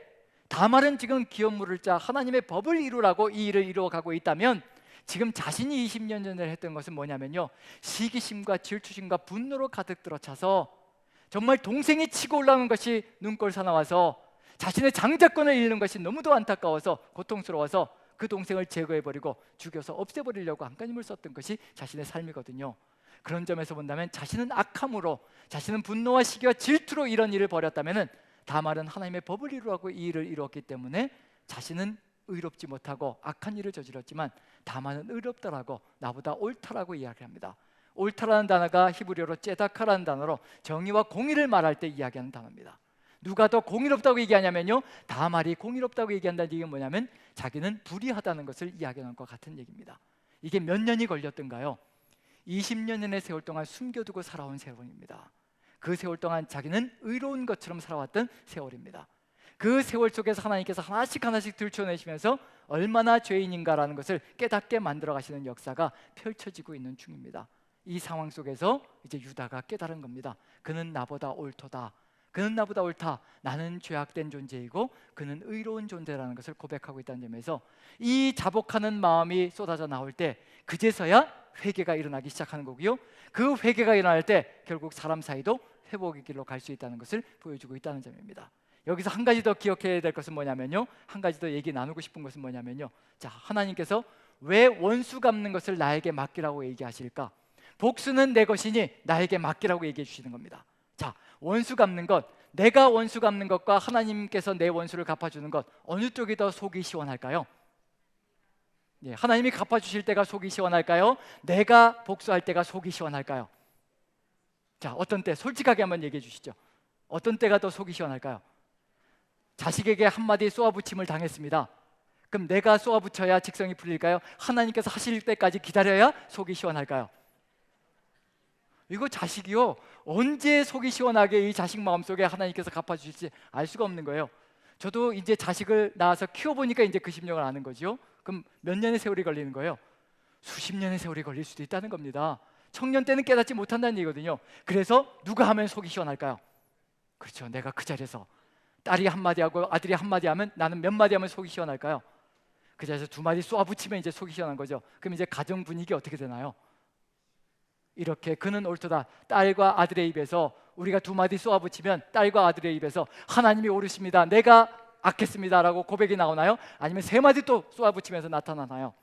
A: 다말은 지금 기업 물을 자 하나님의 법을 이루라고 이 일을 이루어가고 있다면, 지금 자신이 20년 전에 했던 것은 뭐냐면요 시기심과 질투심과 분노로 가득 들어차서 정말 동생이 치고 올라오는 것이 눈꼴 사나워서 자신의 장자권을 잃는 것이 너무도 안타까워서 고통스러워서 그 동생을 제거해버리고 죽여서 없애버리려고 안간힘을 썼던 것이 자신의 삶이거든요. 그런 점에서 본다면 자신은 악함으로, 자신은 분노와 시기와 질투로 이런 일을 벌였다면, 다말은 하나님의 법을 이루라고 이 일을 이루었기 때문에 자신은 의롭지 못하고 악한 일을 저질렀지만 다말은 의롭다라고, 나보다 옳다라고 이야기합니다. 옳다라는 단어가 히브리어로 째다카라는 단어로 정의와 공의를 말할 때 이야기하는 단어입니다. 누가 더 공의롭다고 얘기하냐면요 다말이 공의롭다고 얘기한다는 얘기는 뭐냐면 자기는 불의하다는 것을 이야기하는 것 같은 얘기입니다. 이게 몇 년이 걸렸던가요? 20년의 세월 동안 숨겨두고 살아온 세월입니다. 그 세월 동안 자기는 의로운 것처럼 살아왔던 세월입니다. 그 세월 속에서 하나님께서 하나씩 하나씩 들춰내시면서 얼마나 죄인인가라는 것을 깨닫게 만들어 가시는 역사가 펼쳐지고 있는 중입니다. 이 상황 속에서 이제 유다가 깨달은 겁니다. 그는 나보다 옳도다. 그는 나보다 옳다. 나는 죄악된 존재이고 그는 의로운 존재라는 것을 고백하고 있다는 점에서 이 자복하는 마음이 쏟아져 나올 때 그제서야 회개가 일어나기 시작하는 거고요. 그 회개가 일어날 때 결국 사람 사이도 회복의 길로 갈 수 있다는 것을 보여주고 있다는 점입니다. 여기서 한 가지 더 기억해야 될 것은 뭐냐면요, 한 가지 더 얘기 나누고 싶은 것은 뭐냐면요, 자, 하나님께서 왜 원수 갚는 것을 나에게 맡기라고 얘기하실까? 복수는 내 것이니 나에게 맡기라고 얘기해 주시는 겁니다. 자, 원수 갚는 것, 내가 원수 갚는 것과 하나님께서 내 원수를 갚아주는 것, 어느 쪽이 더 속이 시원할까요? 예, 하나님이 갚아주실 때가 속이 시원할까요? 내가 복수할 때가 속이 시원할까요? 자, 어떤 때 솔직하게 한번 얘기해 주시죠. 어떤 때가 더 속이 시원할까요? 자식에게 한마디 쏘아붙임을 당했습니다. 그럼 내가 쏘아붙여야 직성이 풀릴까요? 하나님께서 하실 때까지 기다려야 속이 시원할까요? 이거 자식이요, 언제 속이 시원하게 이 자식 마음속에 하나님께서 갚아주실지 알 수가 없는 거예요. 저도 이제 자식을 낳아서 키워보니까 이제 그 심령을 아는 거죠. 그럼 몇 년의 세월이 걸리는 거예요? 수십 년의 세월이 걸릴 수도 있다는 겁니다. 청년 때는 깨닫지 못한다는 얘기거든요. 그래서 누가 하면 속이 시원할까요? 그렇죠, 내가 그 자리에서 딸이 한마디 하고 아들이 한마디 하면 나는 몇 마디 하면 속이 시원할까요? 그 자리에서 두 마디 쏘아붙이면 이제 속이 시원한 거죠. 그럼 이제 가정 분위기 어떻게 되나요? 이렇게 그는 옳도다, 딸과 아들의 입에서 우리가 두 마디 쏘아붙이면 딸과 아들의 입에서 하나님이 옳으십니다, 내가 악했습니다 라고 고백이 나오나요? 아니면 세 마디 또 쏘아붙이면서 나타나나요?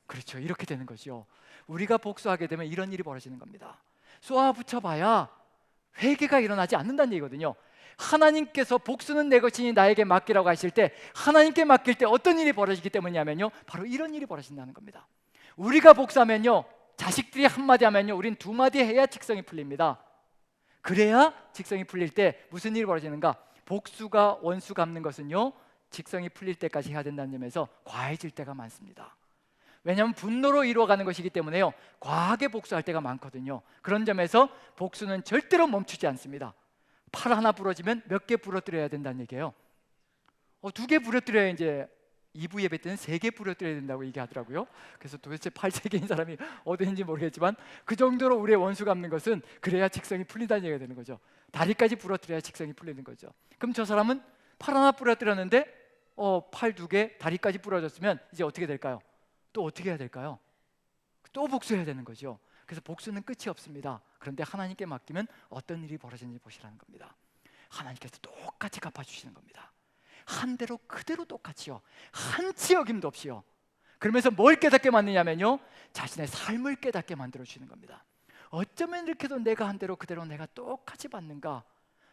A: 그렇죠, 이렇게 되는 거죠. 우리가 복수하게 되면 이런 일이 벌어지는 겁니다. 쏘아붙여봐야 회개가 일어나지 않는다는 얘기거든요. 하나님께서 복수는 내 것이니 나에게 맡기라고 하실 때, 하나님께 맡길 때 어떤 일이 벌어지기 때문이냐면요, 바로 이런 일이 벌어진다는 겁니다. 우리가 복수하면요, 자식들이 한마디 하면요, 우린 두 마디 해야 직성이 풀립니다. 그래야 직성이 풀릴 때 무슨 일이 벌어지는가? 복수가 원수 갚는 것은요, 직성이 풀릴 때까지 해야 된다는 점에서 과해질 때가 많습니다. 왜냐하면 분노로 이루어가는 것이기 때문에요, 과하게 복수할 때가 많거든요. 그런 점에서 복수는 절대로 멈추지 않습니다. 팔 하나 부러지면 몇 개 부러뜨려야 된다는 얘기예요. 두 개 부러뜨려야 이제 2부 예배 때는 3개 부러뜨려야 된다고 얘기하더라고요. 그래서 도대체 팔 3개인 사람이 어디인지 모르겠지만 그 정도로 우리의 원수 갚는 것은 그래야 직성이 풀린다는 얘기가 되는 거죠. 다리까지 부러뜨려야 직성이 풀리는 거죠. 그럼 저 사람은 팔 하나 부러뜨렸는데 팔 2개, 다리까지 부러졌으면 이제 어떻게 될까요? 또 어떻게 해야 될까요? 또 복수해야 되는 거죠. 그래서 복수는 끝이 없습니다. 그런데 하나님께 맡기면 어떤 일이 벌어지는지 보시라는 겁니다. 하나님께서 똑같이 갚아주시는 겁니다. 한 대로 그대로 똑같이요, 한치 어김도 없이요. 그러면서 뭘 깨닫게 만드냐면요, 자신의 삶을 깨닫게 만들어주시는 겁니다. 어쩌면 이렇게도 내가 한 대로 그대로 내가 똑같이 받는가,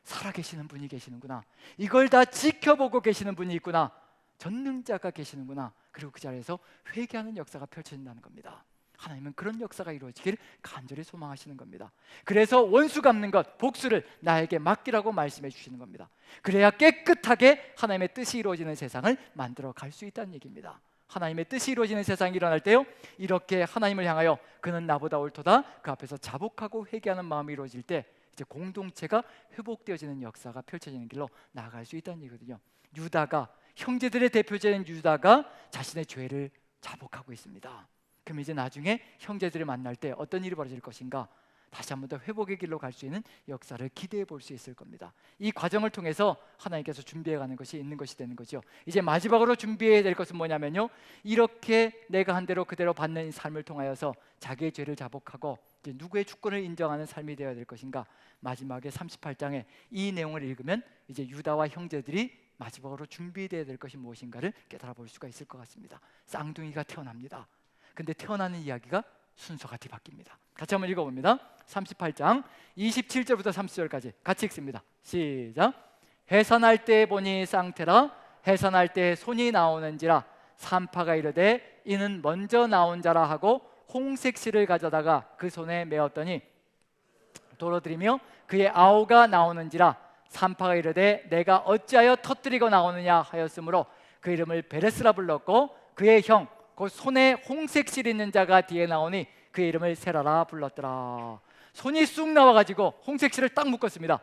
A: 살아계시는 분이 계시는구나, 이걸 다 지켜보고 계시는 분이 있구나, 전능자가 계시는구나, 그리고 그 자리에서 회개하는 역사가 펼쳐진다는 겁니다. 하나님은 그런 역사가 이루어지길 간절히 소망하시는 겁니다. 그래서 원수 갚는 것, 복수를 나에게 맡기라고 말씀해 주시는 겁니다. 그래야 깨끗하게 하나님의 뜻이 이루어지는 세상을 만들어 갈 수 있다는 얘기입니다. 하나님의 뜻이 이루어지는 세상이 일어날 때요, 이렇게 하나님을 향하여 그는 나보다 옳도다, 그 앞에서 자복하고 회개하는 마음이 이루어질 때 이제 공동체가 회복되어지는 역사가 펼쳐지는 길로 나아갈 수 있다는 얘기거든요. 유다가, 형제들의 대표자인 유다가 자신의 죄를 자복하고 있습니다. 그럼 이제 나중에 형제들을 만날 때 어떤 일이 벌어질 것인가, 다시 한 번 더 회복의 길로 갈 수 있는 역사를 기대해 볼 수 있을 겁니다. 이 과정을 통해서 하나님께서 준비해가는 것이 있는 것이 되는 거죠. 이제 마지막으로 준비해야 될 것은 뭐냐면요, 이렇게 내가 한 대로 그대로 받는 삶을 통하여서 자기의 죄를 자복하고 이제 누구의 주권을 인정하는 삶이 되어야 될 것인가. 마지막에 38장에 이 내용을 읽으면 이제 유다와 형제들이 마지막으로 준비해야 될 것이 무엇인가를 깨달아 볼 수가 있을 것 같습니다. 쌍둥이가 태어납니다. 근데 태어나는 이야기가 순서가 뒤바뀝니다. 같이 한번 읽어봅니다. 38장 27절부터 30절까지 같이 읽습니다. 시작. 해산할 때 보니 쌍태라, 해산할 때 손이 나오는지라, 산파가 이르되 이는 먼저 나온 자라 하고 홍색 실을 가져다가 그 손에 메었더니 돌아들이며 그의 아우가 나오는지라, 산파가 이르되 내가 어찌하여 터뜨리고 나오느냐 하였으므로 그 이름을 베레스라 불렀고, 그의 형 그 손에 홍색 실 있는 자가 뒤에 나오니 그의 이름을 세라라 불렀더라. 손이 쑥 나와가지고 홍색 실을 딱 묶었습니다.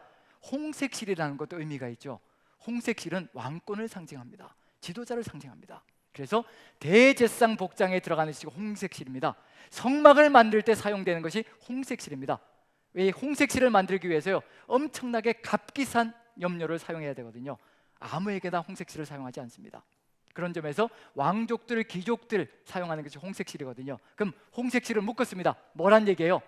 A: 홍색 실이라는 것도 의미가 있죠. 홍색실은 왕권을 상징합니다. 지도자를 상징합니다. 그래서 대제사장 복장에 들어가는 것이 홍색실입니다. 성막을 만들 때 사용되는 것이 홍색실입니다. 왜 홍색실을 만들기 위해서요, 엄청나게 값비싼 염료를 사용해야 되거든요. 아무에게나 홍색실을 사용하지 않습니다. 그런 점에서 왕족들, 귀족들 사용하는 것이 홍색실이거든요. 그럼 홍색실을 묶었습니다. 뭐란 얘기예요?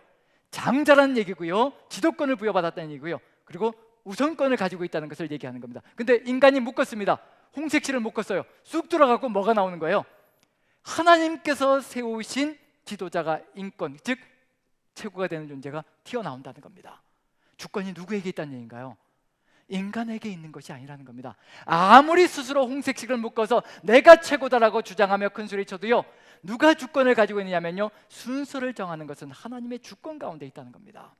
A: 장자라는 얘기고요, 지도권을 부여받았다는 얘기고요, 그리고 우선권을 가지고 있다는 것을 얘기하는 겁니다. 근데 인간이 묶었습니다. 홍색실을 묶었어요. 쑥 들어가고 뭐가 나오는 거예요? 하나님께서 세우신 지도자가, 인권, 즉 최고가 되는 존재가 튀어나온다는 겁니다. 주권이 누구에게 있다는 얘기인가요? 인간에게 있는 것이 아니라는 겁니다. 아무리 스스로 홍색식을 묶어서 내가 최고다라고 주장하며 큰 소리 쳐도요, 누가 주권을 가지고 있느냐면요, 순서를 정하는 것은 하나님의 주권 가운데 있다는 겁니다.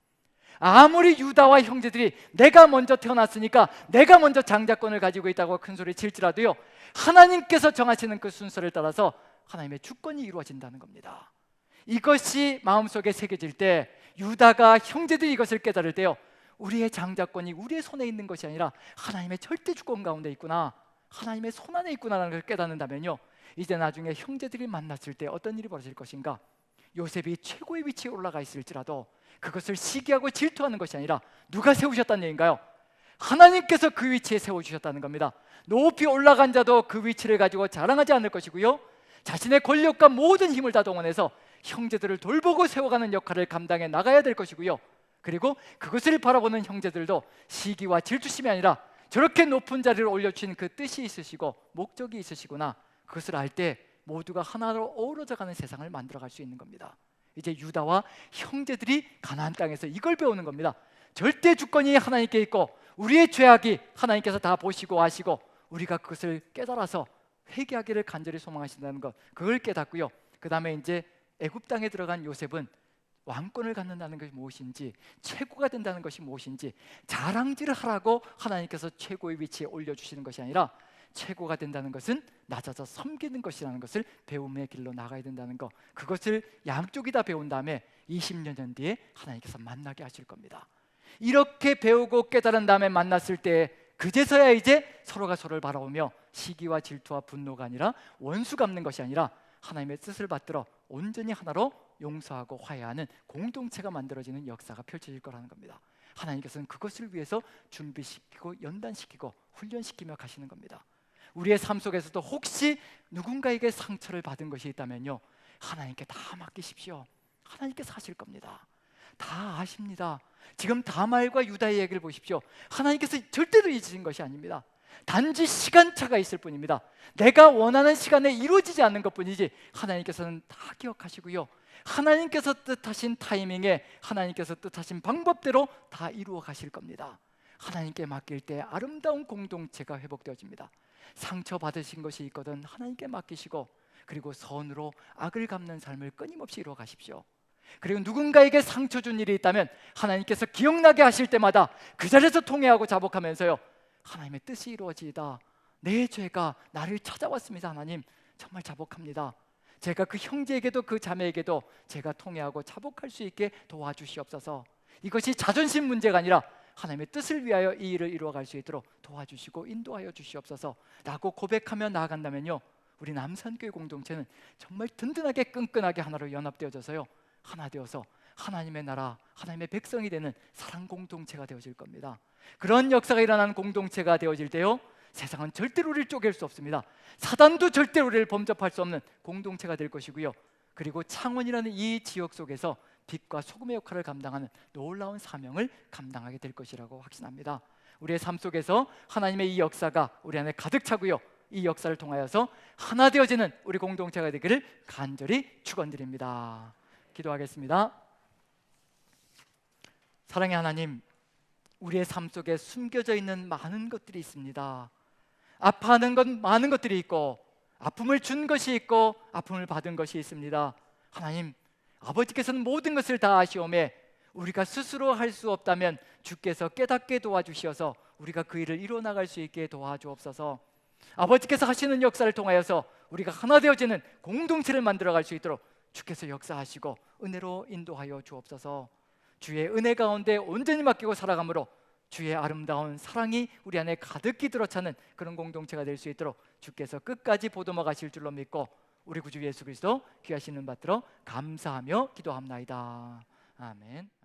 A: 아무리 유다와 형제들이 내가 먼저 태어났으니까 내가 먼저 장자권을 가지고 있다고 큰 소리 칠지라도요, 하나님께서 정하시는 그 순서를 따라서 하나님의 주권이 이루어진다는 겁니다. 이것이 마음속에 새겨질 때, 유다가 형제들이 이것을 깨달을 때요, 우리의 장자권이 우리의 손에 있는 것이 아니라 하나님의 절대 주권 가운데 있구나, 하나님의 손 안에 있구나라는 걸 깨닫는다면요, 이제 나중에 형제들이 만났을 때 어떤 일이 벌어질 것인가? 요셉이 최고의 위치에 올라가 있을지라도 그것을 시기하고 질투하는 것이 아니라 누가 세우셨다는 얘기인가요? 하나님께서 그 위치에 세워주셨다는 겁니다. 높이 올라간 자도 그 위치를 가지고 자랑하지 않을 것이고요, 자신의 권력과 모든 힘을 다 동원해서 형제들을 돌보고 세워가는 역할을 감당해 나가야 될 것이고요, 그리고 그것을 바라보는 형제들도 시기와 질투심이 아니라 저렇게 높은 자리를 올려주신 그 뜻이 있으시고 목적이 있으시구나, 그것을 알 때 모두가 하나로 어우러져가는 세상을 만들어갈 수 있는 겁니다. 이제 유다와 형제들이 가나안 땅에서 이걸 배우는 겁니다. 절대 주권이 하나님께 있고 우리의 죄악이 하나님께서 다 보시고 아시고 우리가 그것을 깨달아서 회개하기를 간절히 소망하신다는 것, 그걸 깨닫고요, 그 다음에 이제 애굽 땅에 들어간 요셉은 왕권을 갖는다는 것이 무엇인지, 최고가 된다는 것이 무엇인지 자랑질을 하라고 하나님께서 최고의 위치에 올려주시는 것이 아니라 최고가 된다는 것은 낮아서 섬기는 것이라는 것을 배움의 길로 나가야 된다는 것, 그것을 양쪽이 다 배운 다음에 20년 뒤에 하나님께서 만나게 하실 겁니다. 이렇게 배우고 깨달은 다음에 만났을 때 그제서야 이제 서로가 서로를 바라보며 시기와 질투와 분노가 아니라 원수 갚는 것이 아니라 하나님의 뜻을 받들어 온전히 하나로 용서하고 화해하는 공동체가 만들어지는 역사가 펼쳐질 거라는 겁니다. 하나님께서는 그것을 위해서 준비시키고 연단시키고 훈련시키며 가시는 겁니다. 우리의 삶 속에서도 혹시 누군가에게 상처를 받은 것이 있다면요, 하나님께 다 맡기십시오. 하나님께서 하실 겁니다. 다 아십니다. 지금 다말과 유다의 얘기를 보십시오. 하나님께서 절대로 잊으신 것이 아닙니다. 단지 시간차가 있을 뿐입니다. 내가 원하는 시간에 이루어지지 않는 것뿐이지 하나님께서는 다 기억하시고요, 하나님께서 뜻하신 타이밍에 하나님께서 뜻하신 방법대로 다 이루어 가실 겁니다. 하나님께 맡길 때 아름다운 공동체가 회복되어집니다. 상처받으신 것이 있거든 하나님께 맡기시고, 그리고 선으로 악을 갚는 삶을 끊임없이 이루어 가십시오. 그리고 누군가에게 상처 준 일이 있다면 하나님께서 기억나게 하실 때마다 그 자리에서 통회하고 자복하면서요, 하나님의 뜻이 이루어지이다, 내 죄가 나를 찾아왔습니다. 하나님 정말 자복합니다. 제가 그 형제에게도 그 자매에게도 제가 통회하고 자복할 수 있게 도와주시옵소서. 이것이 자존심 문제가 아니라 하나님의 뜻을 위하여 이 일을 이루어갈 수 있도록 도와주시고 인도하여 주시옵소서 라고 고백하며 나아간다면요, 우리 남산교회 공동체는 정말 든든하게 끈끈하게 하나로 연합되어져서요, 하나 되어서 하나님의 나라, 하나님의 백성이 되는 사랑 공동체가 되어질 겁니다. 그런 역사가 일어나는 공동체가 되어질 때요, 세상은 절대로 우리를 쪼갤 수 없습니다. 사단도 절대로 우리를 범접할 수 없는 공동체가 될 것이고요, 그리고 창원이라는 이 지역 속에서 빛과 소금의 역할을 감당하는 놀라운 사명을 감당하게 될 것이라고 확신합니다. 우리의 삶 속에서 하나님의 이 역사가 우리 안에 가득 차고요, 이 역사를 통하여서 하나 되어지는 우리 공동체가 되기를 간절히 축원드립니다. 기도하겠습니다. 사랑의 하나님, 우리의 삶 속에 숨겨져 있는 많은 것들이 있습니다. 아파하는 건 많은 것들이 있고, 아픔을 준 것이 있고, 아픔을 받은 것이 있습니다. 하나님, 아버지께서는 모든 것을 다 아시오매 우리가 스스로 할 수 없다면 주께서 깨닫게 도와주시어서 우리가 그 일을 이루어나갈 수 있게 도와주옵소서. 아버지께서 하시는 역사를 통하여서 우리가 하나 되어지는 공동체를 만들어갈 수 있도록 주께서 역사하시고 은혜로 인도하여 주옵소서. 주의 은혜 가운데 온전히 맡기고 살아감으로 주의 아름다운 사랑이 우리 안에 가득히 들어차는 그런 공동체가 될 수 있도록 주께서 끝까지 보듬어 가실 줄로 믿고 우리 구주 예수 그리스도 귀하신 이름 받들어 감사하며 기도합나이다. 아멘.